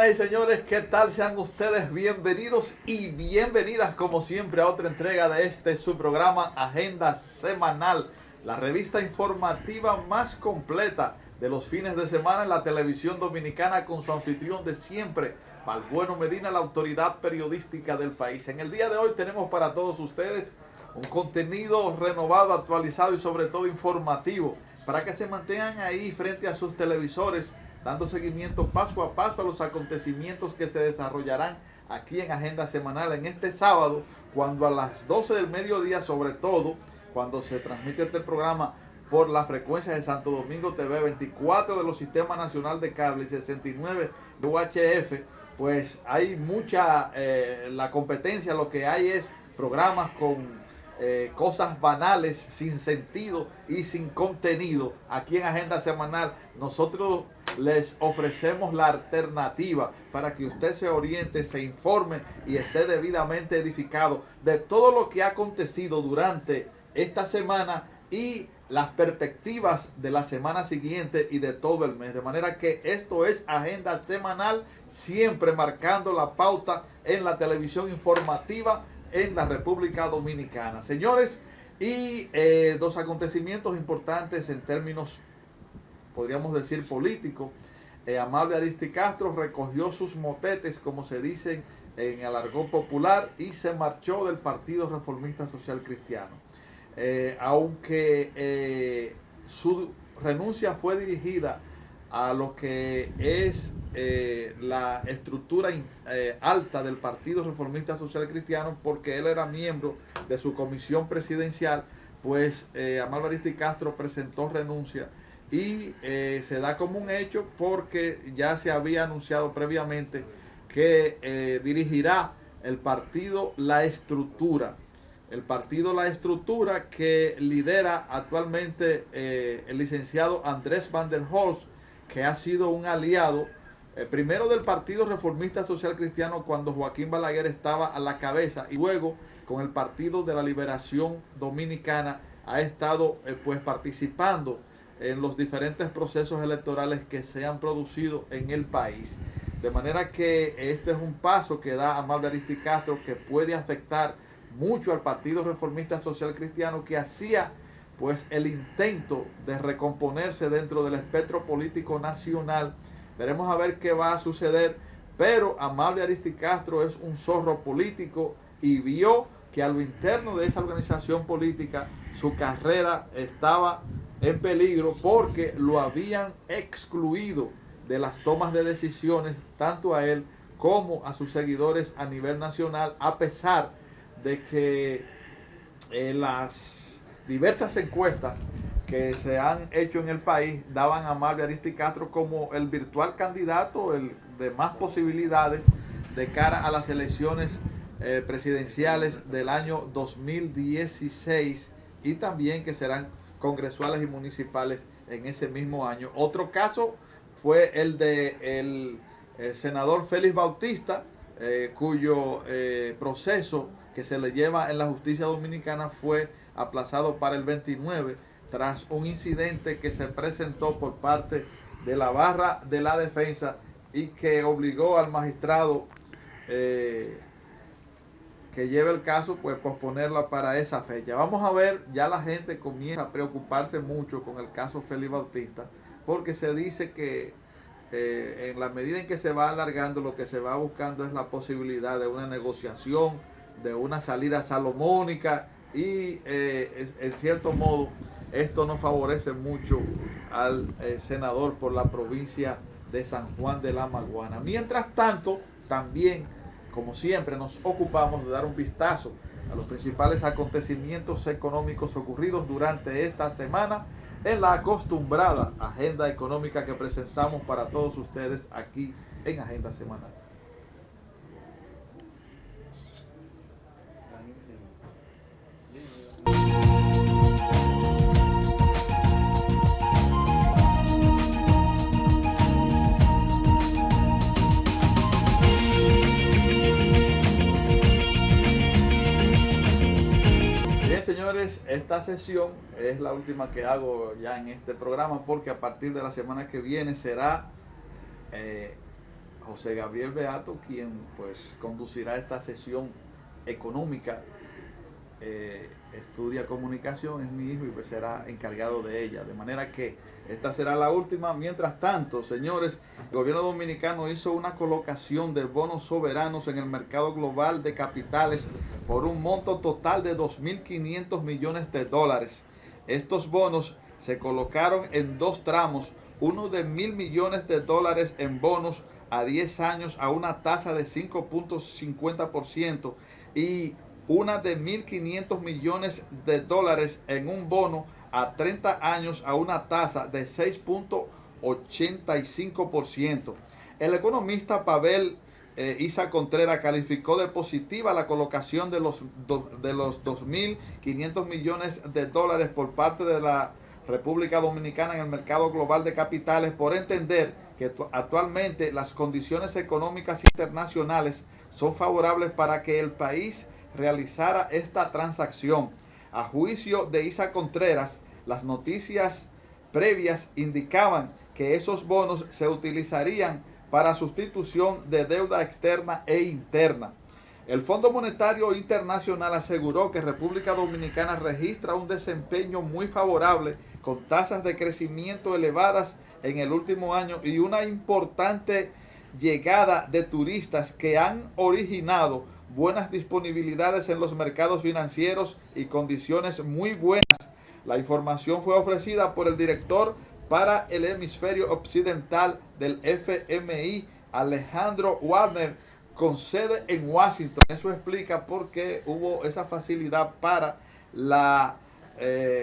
Señoras y señores, ¿qué tal? Sean ustedes bienvenidos y bienvenidas como siempre a otra entrega de su programa Agenda Semanal, la revista informativa más completa de los fines de semana en la televisión dominicana, con su anfitrión de siempre, Balbueno Medina, la autoridad periodística del país. En el día de hoy tenemos para todos ustedes un contenido renovado, actualizado y sobre todo informativo, para que se mantengan ahí frente a sus televisores, dando seguimiento paso a paso a los acontecimientos que se desarrollarán aquí en Agenda Semanal en este sábado, cuando a las 12 del mediodía, sobre todo cuando se transmite este programa por la frecuencia de Santo Domingo TV, 24 de los Sistemas Nacional de Cable y 69 de UHF, pues hay mucha, la competencia, lo que hay es programas con cosas banales, sin sentido y sin contenido. Aquí en Agenda Semanal nosotros les ofrecemos la alternativa para que usted se oriente, se informe y esté debidamente edificado de todo lo que ha acontecido durante esta semana y las perspectivas de la semana siguiente y de todo el mes. De manera que esto es Agenda Semanal, siempre marcando la pauta en la televisión informativa en la República Dominicana. Señores, y dos acontecimientos importantes en términos, podríamos decir, políticos. Amable Ariztí Castro recogió sus motetes, como se dice en el argot popular, y se marchó del Partido Reformista Social Cristiano. Aunque su renuncia fue dirigida a lo que es la estructura alta del Partido Reformista Social Cristiano, porque él era miembro de su comisión presidencial, pues Amable Ariztí Castro presentó renuncia y se da como un hecho porque ya se había anunciado previamente que dirigirá el partido La Estructura. El partido La Estructura, que lidera actualmente el licenciado Andrés Van der Holst, que ha sido un aliado primero del Partido Reformista Social Cristiano cuando Joaquín Balaguer estaba a la cabeza, y luego con el Partido de la Liberación Dominicana ha estado pues participando en los diferentes procesos electorales que se han producido en el país. De manera que este es un paso que da Amable Ariztí Castro, que puede afectar mucho al Partido Reformista Social Cristiano, que hacía pues el intento de recomponerse dentro del espectro político nacional. Veremos a ver qué va a suceder, pero Amable Ariztí Castro es un zorro político y vio que a lo interno de esa organización política su carrera estaba en peligro, porque lo habían excluido de las tomas de decisiones, tanto a él como a sus seguidores a nivel nacional, a pesar de que las diversas encuestas que se han hecho en el país daban a Amable Ariztí Castro como el virtual candidato, el de más posibilidades de cara a las elecciones presidenciales del año 2016, y también que serán congresuales y municipales en ese mismo año. Otro caso fue el de el senador Félix Bautista, cuyo proceso que se le lleva en la justicia dominicana fue aplazado para el 29 tras un incidente que se presentó por parte de la barra de la defensa y que obligó al magistrado que lleve el caso, pues posponerla para esa fecha. Vamos a ver, ya la gente comienza a preocuparse mucho con el caso Félix Bautista, porque se dice que en la medida en que se va alargando, lo que se va buscando es la posibilidad de una negociación, de una salida salomónica, y en cierto modo esto no favorece mucho al senador por la provincia de San Juan de la Maguana. Mientras tanto, también, como siempre, nos ocupamos de dar un vistazo a los principales acontecimientos económicos ocurridos durante esta semana en la acostumbrada agenda económica que presentamos para todos ustedes aquí en Agenda Semanal. Señores, esta sesión es la última que hago ya en este programa, porque a partir de la semana que viene será José Gabriel Beato, quien pues conducirá esta sesión económica. Estudia comunicación, es mi hijo y pues será encargado de ella, de manera que esta será la última. Mientras tanto, señores, el gobierno dominicano hizo una colocación de bonos soberanos en el mercado global de capitales por un monto total de 2.500 millones de dólares. Estos bonos se colocaron en dos tramos, uno de 1.000 millones de dólares en bonos a 10 años a una tasa de 5.50% y una de 1.500 millones de dólares en un bono a 30 años a una tasa de 6.85%. El economista Pavel Isa Contreras calificó de positiva la colocación de los 2.500 millones de dólares por parte de la República Dominicana en el mercado global de capitales, por entender que actualmente las condiciones económicas internacionales son favorables para que el país realizara esta transacción. A juicio de Isa Contreras, las noticias previas indicaban que esos bonos se utilizarían para sustitución de deuda externa e interna. El Fondo Monetario Internacional aseguró que República Dominicana registra un desempeño muy favorable con tasas de crecimiento elevadas en el último año y una importante llegada de turistas que han originado buenas disponibilidades en los mercados financieros y condiciones muy buenas. La información fue ofrecida por el director para el hemisferio occidental del FMI, Alejandro Warner, con sede en Washington. Eso explica por qué hubo esa facilidad para la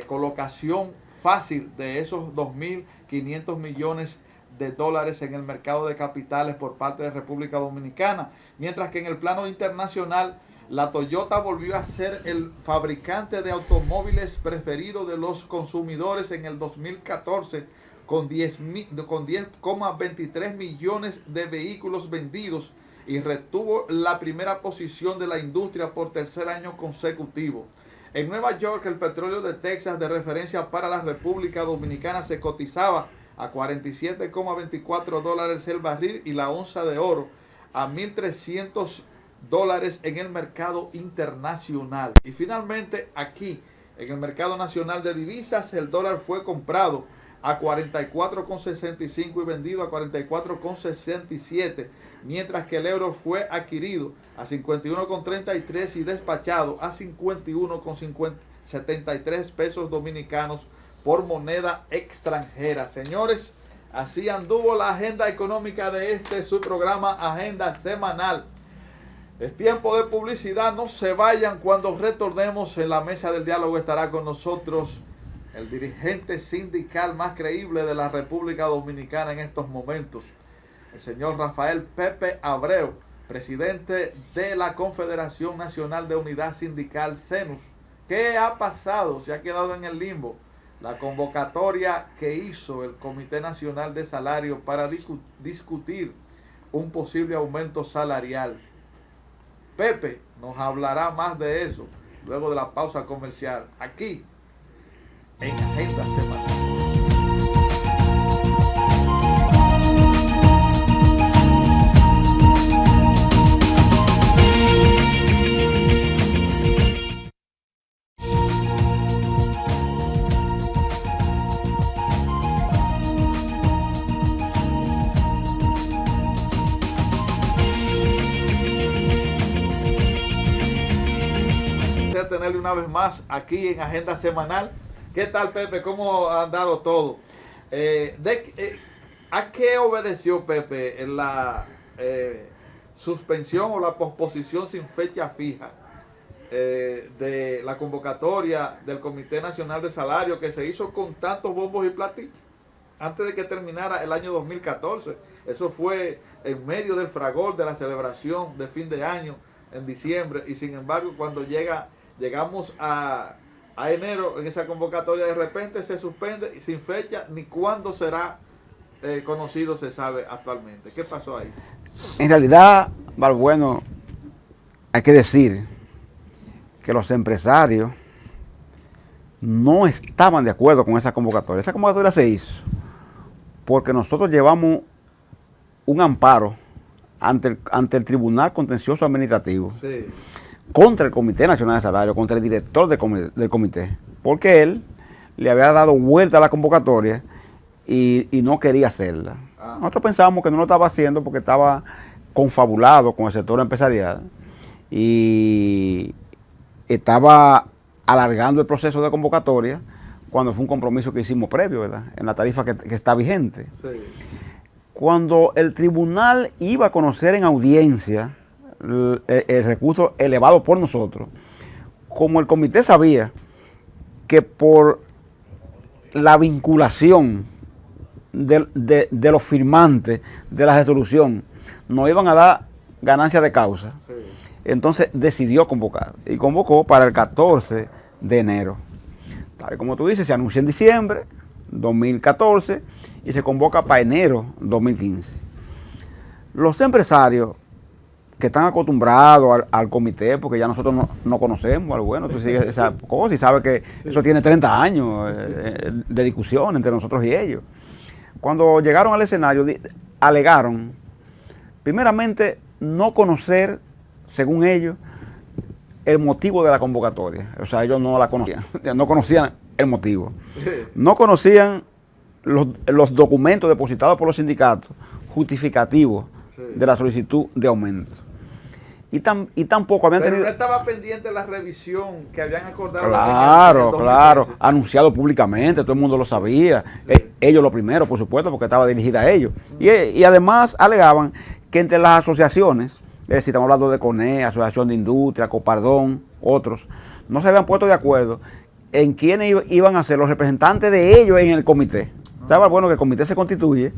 colocación fácil de esos 2.500 millones de dólares en el mercado de capitales por parte de República Dominicana. Mientras que en el plano internacional, la Toyota volvió a ser el fabricante de automóviles preferido de los consumidores en el 2014, con 10,23 millones de vehículos vendidos, y retuvo la primera posición de la industria por tercer año consecutivo. En Nueva York, el petróleo de Texas de referencia para la República Dominicana se cotizaba a 47,24 dólares el barril y la onza de oro a 1.300 dólares en el mercado internacional. Y finalmente aquí, en el mercado nacional de divisas, el dólar fue comprado a 44,65 y vendido a 44,67, mientras que el euro fue adquirido a 51,33 y despachado a 51,73 pesos dominicanos por moneda extranjera. Señores, así anduvo la agenda económica de su programa Agenda Semanal. Es tiempo de publicidad, no se vayan. Cuando retornemos, en la mesa del diálogo estará con nosotros el dirigente sindical más creíble de la República Dominicana en estos momentos, el señor Rafael Pepe Abreu, presidente de la Confederación Nacional de Unidad Sindical, CENUS. ¿Qué ha pasado? Se ha quedado en el limbo la convocatoria que hizo el Comité Nacional de Salario para discutir un posible aumento salarial. Pepe nos hablará más de eso luego de la pausa comercial, aquí en Agenda Semanal. Tenerle una vez más aquí en Agenda Semanal. ¿Qué tal, Pepe? ¿Cómo ha andado todo? ¿A qué obedeció, Pepe, en la suspensión o la posposición sin fecha fija de la convocatoria del Comité Nacional de Salario, que se hizo con tantos bombos y platillos antes de que terminara el año 2014? Eso fue en medio del fragor de la celebración de fin de año en diciembre, y sin embargo, cuando llegamos a enero, en esa convocatoria de repente se suspende y sin fecha ni cuándo será conocido se sabe actualmente. ¿Qué pasó ahí? En realidad, bueno, hay que decir que los empresarios no estaban de acuerdo con esa convocatoria. Esa convocatoria se hizo porque nosotros llevamos un amparo ante el Tribunal Contencioso Administrativo, Sí. contra el Comité Nacional de Salario, contra el director del comité, porque él le había dado vuelta a la convocatoria y no quería hacerla. Nosotros pensábamos que no lo estaba haciendo porque estaba confabulado con el sector empresarial y estaba alargando el proceso de convocatoria cuando fue un compromiso que hicimos previo, ¿verdad?, en la tarifa que está vigente. Sí. Cuando el tribunal iba a conocer en audiencia el recurso elevado por nosotros, como el comité sabía que por la vinculación de los firmantes de la resolución nos iban a dar ganancia de causa, Sí. entonces decidió convocar y convocó para el 14 de enero. Tal y como tú dices, se anuncia en diciembre 2014 y se convoca para enero 2015. Los empresarios que están acostumbrados al comité, porque ya nosotros no conocemos al bueno, tú sigues esa cosa y sabes que eso tiene 30 años de discusión entre nosotros y ellos. Cuando llegaron al escenario, alegaron, primeramente, no conocer, según ellos, el motivo de la convocatoria. O sea, ellos no la conocían, no conocían el motivo. No conocían los documentos depositados por los sindicatos justificativos de la solicitud de aumento. Y tampoco habían tenido... Pero no estaba pendiente la revisión que habían acordado. Claro, anunciado públicamente, todo el mundo lo sabía. Ellos lo primero, por supuesto, porque estaba dirigida a ellos. Y además alegaban que entre las asociaciones, es decir, estamos hablando de CONE, Asociación de Industria, Copardón, otros, no se habían puesto de acuerdo en quiénes iban a ser los representantes de ellos en el comité. Estaba bueno que el comité se constituye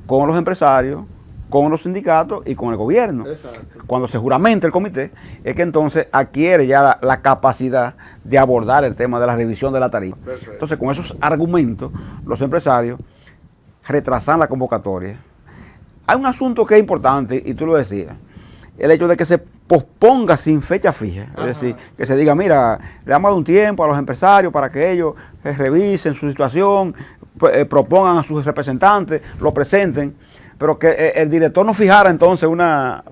con los empresarios, con los sindicatos y con el gobierno. Exacto. Cuando se juramenta el comité, es que entonces adquiere ya la capacidad de abordar el tema de la revisión de la tarifa. Perfecto. Entonces, con esos argumentos, los empresarios retrasan la convocatoria. Hay un asunto que es importante, y tú lo decías, el hecho de que se posponga sin fecha fija. Es decir, que se diga, mira, le damos un tiempo a los empresarios para que ellos revisen su situación, propongan a sus representantes, lo presenten, pero que el director no fijara entonces una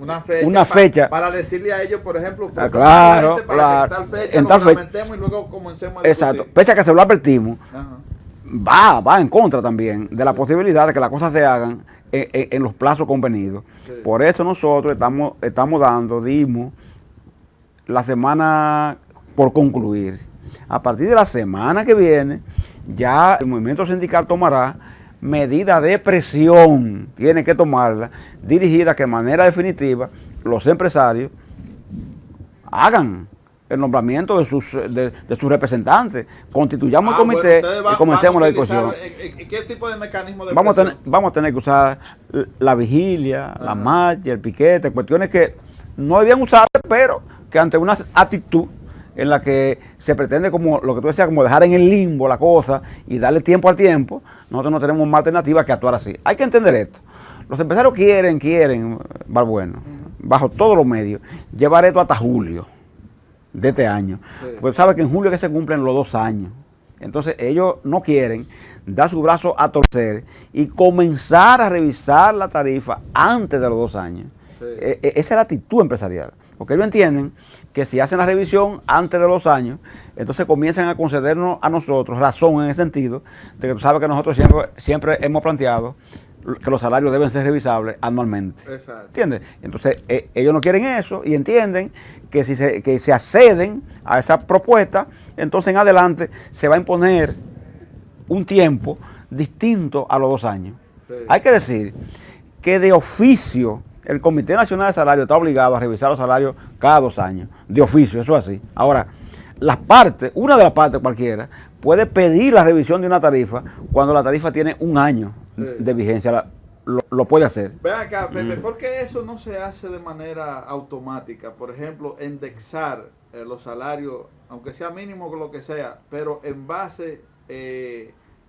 fecha. Para decirle a ellos, por ejemplo, claro, para que tal fecha nos lamentemos y luego comencemos a discutir. Exacto, pese a que se lo advertimos, va en contra también de la posibilidad de que las cosas se hagan en los plazos convenidos. Sí. Por eso nosotros dimos la semana por concluir. A partir de la semana que viene, ya el movimiento sindical tomará medidas de presión, tiene que tomarla, dirigida a que de manera definitiva los empresarios hagan el nombramiento de sus representantes, constituyamos el comité y comencemos la discusión. ¿Qué tipo de mecanismo de presión? Vamos a tener que usar la vigilia, la marcha, el piquete, cuestiones que no debían usar, pero que ante una actitud en la que se pretende, como lo que tú decías, como dejar en el limbo la cosa y darle tiempo al tiempo, nosotros no tenemos más alternativa que actuar así. Hay que entender esto. Los empresarios quieren, Balbueno, bajo todos los medios, llevar esto hasta julio de este año. Sí. Porque sabe que en julio que se cumplen los 2 años. Entonces ellos no quieren dar su brazo a torcer y comenzar a revisar la tarifa antes de los 2 años. Sí. Esa es la actitud empresarial. Porque ellos entienden que si hacen la revisión antes de los años, entonces comienzan a concedernos a nosotros razón en el sentido de que tú sabes que nosotros siempre hemos planteado que los salarios deben ser revisables anualmente. Exacto. ¿Entiendes? Entonces ellos no quieren eso y entienden que si se acceden a esa propuesta, entonces en adelante se va a imponer un tiempo distinto a los 2 años. Sí. Hay que decir que de oficio el Comité Nacional de Salario está obligado a revisar los salarios cada 2 años, de oficio, eso es así. Ahora, una de las partes cualquiera, puede pedir la revisión de una tarifa cuando la tarifa tiene 1 año de vigencia, lo puede hacer. Ven acá, Pepe, ¿por qué eso no se hace de manera automática? Por ejemplo, indexar los salarios, aunque sea mínimo lo que sea, pero en base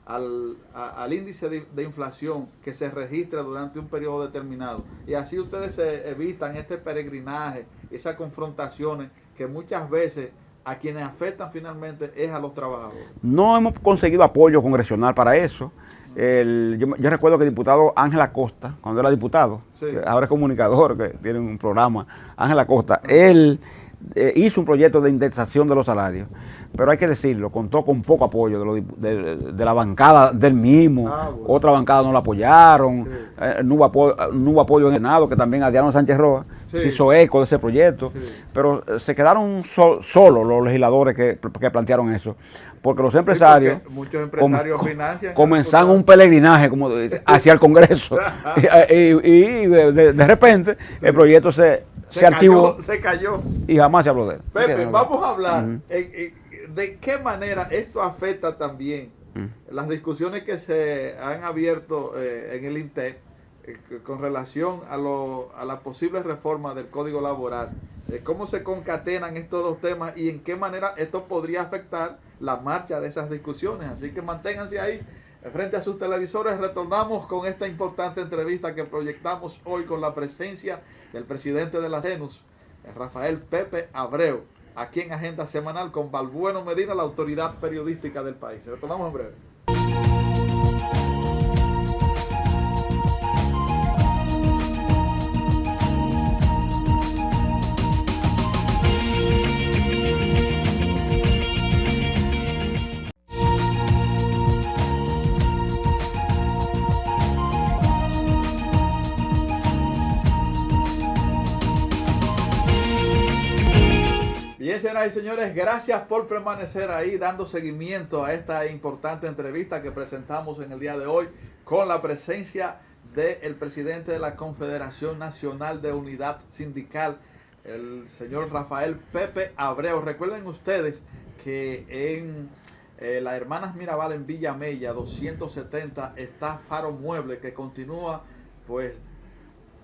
al índice de inflación que se registra durante un periodo determinado. Y así ustedes se evitan este peregrinaje, esas confrontaciones que muchas veces a quienes afectan finalmente es a los trabajadores. No hemos conseguido apoyo congresional para eso. Yo recuerdo que el diputado Ángel Acosta, cuando era diputado, Sí. que ahora es comunicador, que tiene un programa, Ángel Acosta, él hizo un proyecto de indexación de los salarios, pero hay que decirlo, contó con poco apoyo de la bancada del mismo, Bueno. otra bancada no la apoyaron, Sí. no hubo apoyo en el Senado, que también Adriano Sánchez Roa Sí. se hizo eco de ese proyecto, Sí. pero se quedaron solos los legisladores que plantearon eso, porque los empresarios, porque muchos empresarios financian comenzaron un peregrinaje como hacia el Congreso y de repente el proyecto se archivó se cayó. y jamás se habló de él. Pepe, vamos a hablar de qué manera esto afecta también las discusiones que se han abierto en el INTEC con relación a la posible reforma del Código Laboral. Cómo se concatenan estos dos temas y en qué manera esto podría afectar la marcha de esas discusiones. Así que manténganse ahí frente a sus televisores. Retornamos con esta importante entrevista que proyectamos hoy con la presencia del presidente de la CENUS, Rafael Pepe Abreu, aquí en Agenda Semanal con Balbueno Medina, la autoridad periodística del país. Retornamos en breve. Bien, señoras y señores, gracias por permanecer ahí dando seguimiento a esta importante entrevista que presentamos en el día de hoy con la presencia del presidente de la Confederación Nacional de Unidad Sindical, el señor Rafael Pepe Abreu. Recuerden ustedes que en la Hermanas Mirabal en Villa Mella 270 está Faro Mueble, que continúa pues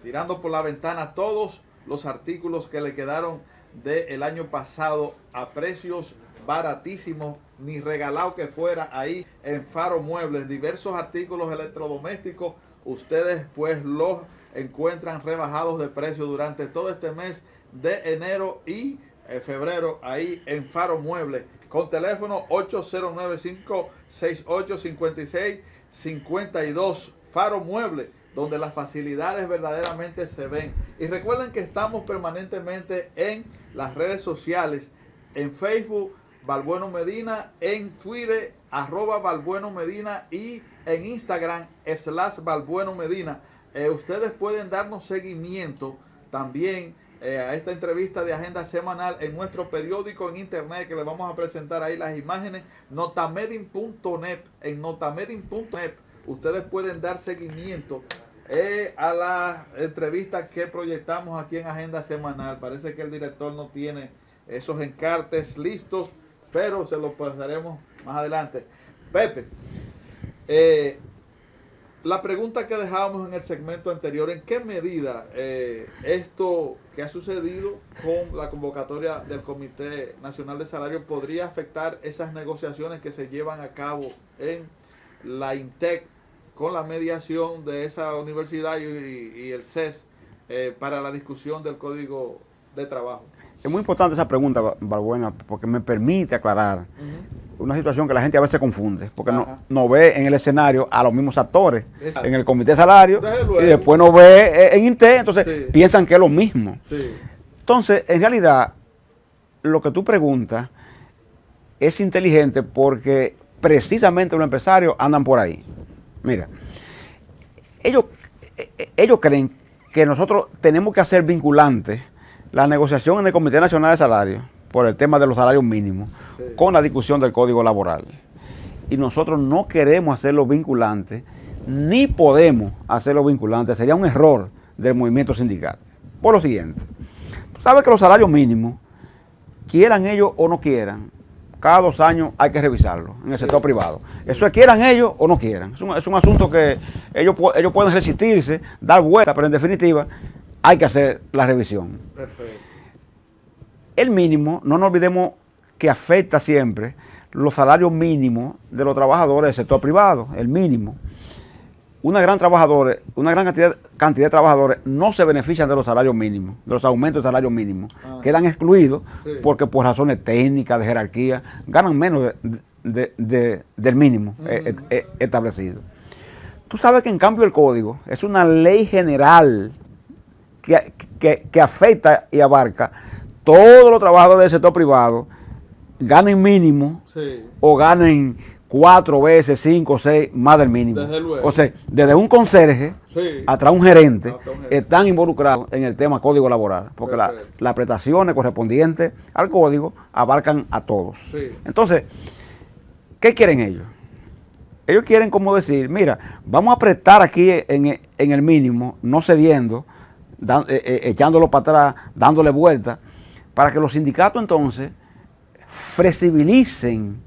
tirando por la ventana todos los artículos que le quedaron del año pasado a precios baratísimos, ni regalado que fuera ahí en Faro Muebles. Diversos artículos electrodomésticos ustedes pues los encuentran rebajados de precio durante todo este mes de enero y febrero ahí en Faro Muebles, con teléfono 809-568-5652. Faro Muebles, donde las facilidades verdaderamente se ven. Y recuerden que estamos permanentemente en las redes sociales, en Facebook, Balbueno Medina, en Twitter, @Balbueno Medina, y en Instagram, /Balbueno Medina. Ustedes pueden darnos seguimiento también a esta entrevista de Agenda Semanal en nuestro periódico en internet, que les vamos a presentar ahí las imágenes, notamedin.net. En notamedin.net ustedes pueden dar seguimiento a la entrevista que proyectamos aquí en Agenda Semanal. Parece que el director no tiene esos encartes listos, pero se los pasaremos más adelante. Pepe, la pregunta que dejábamos en el segmento anterior: ¿en qué medida esto que ha sucedido con la convocatoria del Comité Nacional de Salarios podría afectar esas negociaciones que se llevan a cabo en la INTEC con la mediación de esa universidad y el CES para la discusión del Código de Trabajo? Es muy importante esa pregunta, Balbuena, porque me permite aclarar una situación que la gente a veces confunde, porque no ve en el escenario a los mismos actores. Exacto. En el Comité de Salario, y después no ve en INTEC, entonces piensan que es lo mismo. Sí. Entonces, en realidad, lo que tú preguntas es inteligente, porque precisamente los empresarios andan por ahí. Mira, ellos creen que nosotros tenemos que hacer vinculante la negociación en el Comité Nacional de Salarios por el tema de los salarios mínimos con la discusión del Código Laboral. Y nosotros no queremos hacerlo vinculante, ni podemos hacerlo vinculante. Sería un error del movimiento sindical. Por lo siguiente, tú sabes que los salarios mínimos, quieran ellos o no quieran, cada 2 años hay que revisarlo en el sector privado. Eso es quieran ellos o no quieran. Es un asunto que ellos pueden resistirse, dar vuelta, pero en definitiva hay que hacer la revisión. Perfecto. El mínimo, no nos olvidemos que afecta siempre los salarios mínimos de los trabajadores del sector privado, el mínimo. Una gran cantidad de trabajadores no se benefician de los salarios mínimos, de los aumentos de salarios mínimos. Quedan excluidos porque por razones técnicas, de jerarquía, ganan menos del mínimo establecido. Tú sabes que en cambio el código es una ley general que afecta y abarca todos los trabajadores del sector privado, ganen mínimo o ganen 4 veces, 5, 6 más del mínimo. Desde luego. O sea, desde un conserje hasta un gerente están involucrados en el tema código laboral, porque las prestaciones correspondientes al código abarcan a todos. Entonces, ¿qué quieren ellos? Ellos quieren como decir, mira, vamos a apretar aquí en el mínimo, no cediendo, echándolo para atrás, dándole vuelta, para que los sindicatos entonces flexibilicen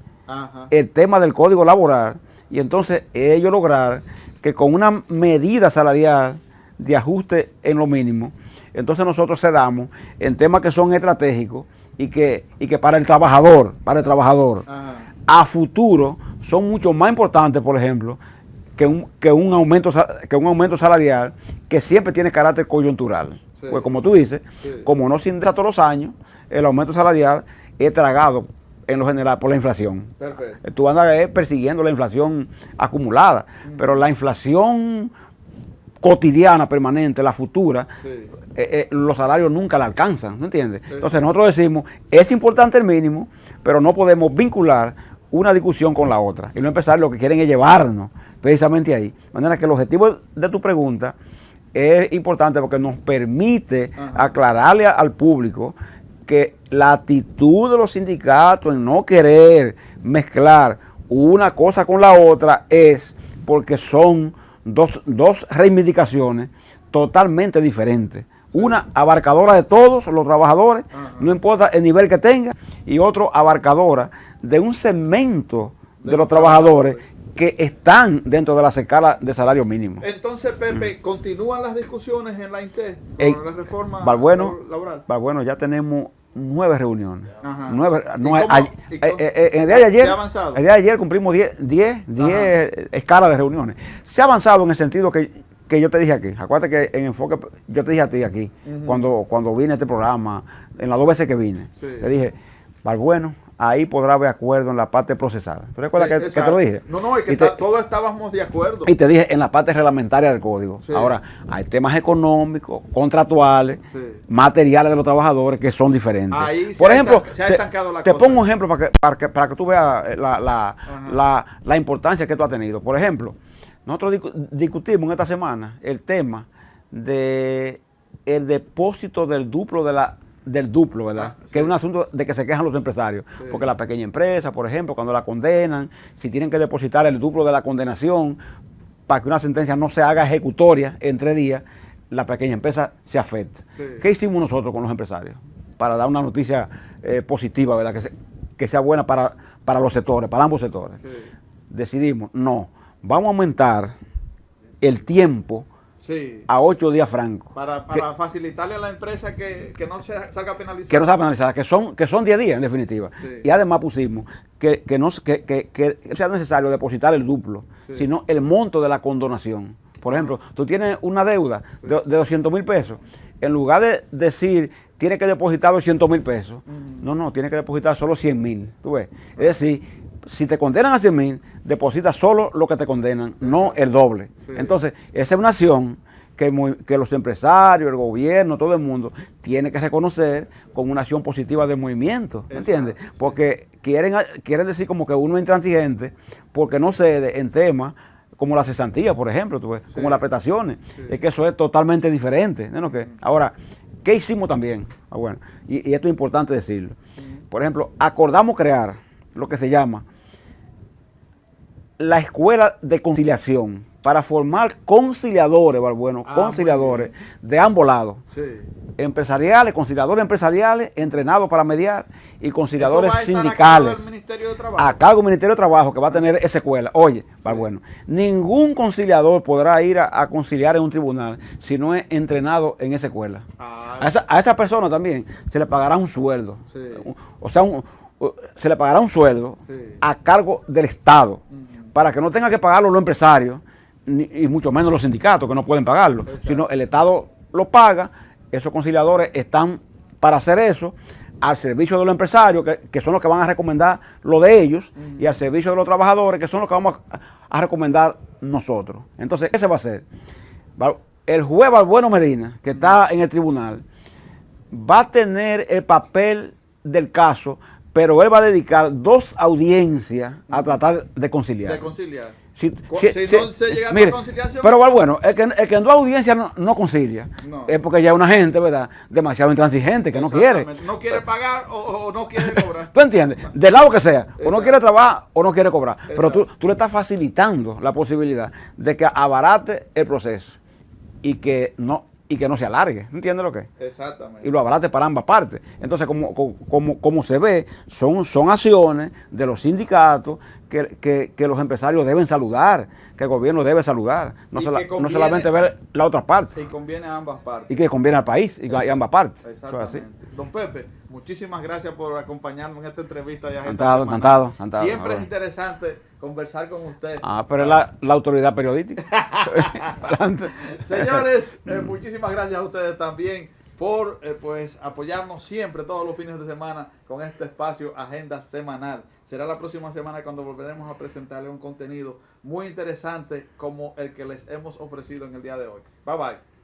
el tema del código laboral y entonces ellos lograr que con una medida salarial de ajuste en lo mínimo, entonces nosotros cedamos en temas que son estratégicos y que para el trabajador, a futuro son mucho más importantes, por ejemplo, que un aumento salarial que siempre tiene carácter coyuntural. Pues como tú dices, como no se indexa todos los años, el aumento salarial es tragado en lo general por la inflación. Perfecto. Tú andas persiguiendo la inflación acumulada, pero la inflación cotidiana, permanente, la futura, los salarios nunca la alcanzan, ¿no entiendes? Entonces nosotros decimos, es importante el mínimo, pero no podemos vincular una discusión con la otra. Y los empresarios lo que quieren es llevarnos precisamente ahí. De manera que el objetivo de tu pregunta es importante porque nos permite aclararle al público que la actitud de los sindicatos en no querer mezclar una cosa con la otra es porque son dos reivindicaciones totalmente diferentes. Una abarcadora de todos los trabajadores, no importa el nivel que tenga, y otro abarcadora de un segmento de los trabajadores que están dentro de la escala de salario mínimo. Entonces, Pepe, ¿continúan las discusiones en la INTE con la reforma laboral? Bueno, ya tenemos 9 reuniones. 9, el día de ayer, ¿se ha avanzado? El día de ayer cumplimos 10 escalas de reuniones. Se ha avanzado en el sentido que yo te dije aquí. Acuérdate que en Enfoque, yo te dije a ti aquí, cuando vine a este programa, en las 2 veces que vine, te dije, bueno, ahí podrá haber acuerdo en la parte procesal. ¿Tú recuerdas que te lo dije? No, es que todos estábamos de acuerdo. Y te dije en la parte reglamentaria del código. Ahora, hay temas económicos, contractuales, materiales de los trabajadores que son diferentes. Ahí por ejemplo, se ha estancado la te cosa. pongo un ejemplo para que tú veas la importancia que esto ha tenido. Por ejemplo, nosotros discutimos esta semana el tema de el depósito del duplo ¿verdad? Que es un asunto de que se quejan los empresarios. Porque la pequeña empresa, por ejemplo, cuando la condenan, si tienen que depositar el duplo de la condenación para que una sentencia no se haga ejecutoria en 3 días, la pequeña empresa se afecta. ¿Qué hicimos nosotros con los empresarios? Para dar una noticia positiva, ¿verdad? Que sea buena para los sectores, para ambos sectores. Decidimos, no, vamos a aumentar el tiempo a 8 días francos. Para facilitarle a la empresa que no se salga penalizada. Que no salga penalizada, que son 10 días en definitiva. Y además pusimos que sea necesario depositar el duplo, sino el monto de la condonación. Por ejemplo, tú tienes una deuda de 200,000 pesos. En lugar de decir, tienes que depositar 200,000 pesos, no, tienes que depositar solo 100,000. ¿Tú ves? Es decir, si te condenan a 100,000, deposita solo lo que te condenan, no el doble. Entonces, esa es una acción que los empresarios, el gobierno, todo el mundo tiene que reconocer como una acción positiva del movimiento, ¿entiendes? Porque quieren decir como que uno es intransigente porque no cede en temas como la cesantía, por ejemplo, ¿tú ves? Como las prestaciones. Es que eso es totalmente diferente. ¿No? Ahora, ¿qué hicimos también? Bueno, y esto es importante decirlo. Por ejemplo, acordamos crear lo que se llama la escuela de conciliación para formar conciliadores, conciliadores de ambos lados. Empresariales, conciliadores empresariales, entrenados para mediar y conciliadores sindicales. A cargo del Ministerio de Trabajo que va a tener esa escuela. Oye, ningún conciliador podrá ir a conciliar en un tribunal si no es entrenado en esa escuela. A esa persona también se le pagará un sueldo. O sea, se le pagará un sueldo a cargo del Estado para que no tenga que pagarlo los empresarios y mucho menos los sindicatos que no pueden pagarlo, sino el Estado lo paga. Esos conciliadores están para hacer eso, al servicio de los empresarios, que son los que van a recomendar lo de ellos, y al servicio de los trabajadores, que son los que vamos a recomendar nosotros. Entonces, ¿qué se va a hacer? El juez Balbueno Medina, que está en el tribunal, va a tener el papel del caso, pero él va a dedicar 2 audiencias a tratar de conciliar. De conciliar. Si no se llega a mire, la conciliación. pero bueno, el que en 2 audiencias no concilia, No. es porque ya es una gente, ¿verdad?, demasiado intransigente, que no quiere. No quiere pagar o no quiere cobrar. ¿Tú entiendes? Del lado que sea, o no Exacto. quiere trabajar o no quiere cobrar. Pero Exacto. tú le estás facilitando la posibilidad de que abarate el proceso y que no se alargue. ¿Entiendes lo que es? Exactamente. Y lo abarate para ambas partes. Entonces, como se ve, son acciones de los sindicatos que los empresarios deben saludar, que el gobierno debe saludar, no solamente ver la otra parte. Y conviene a ambas partes. Y que conviene al país y a ambas partes. Exactamente. Don Pepe, muchísimas gracias por acompañarnos en esta entrevista de Agenda Encantado. Siempre es interesante conversar con usted. Pero es la autoridad periodística. Señores, muchísimas gracias a ustedes también por pues apoyarnos siempre todos los fines de semana con este espacio Agenda Semanal. Será la próxima semana cuando volveremos a presentarles un contenido muy interesante como el que les hemos ofrecido en el día de hoy. Bye bye.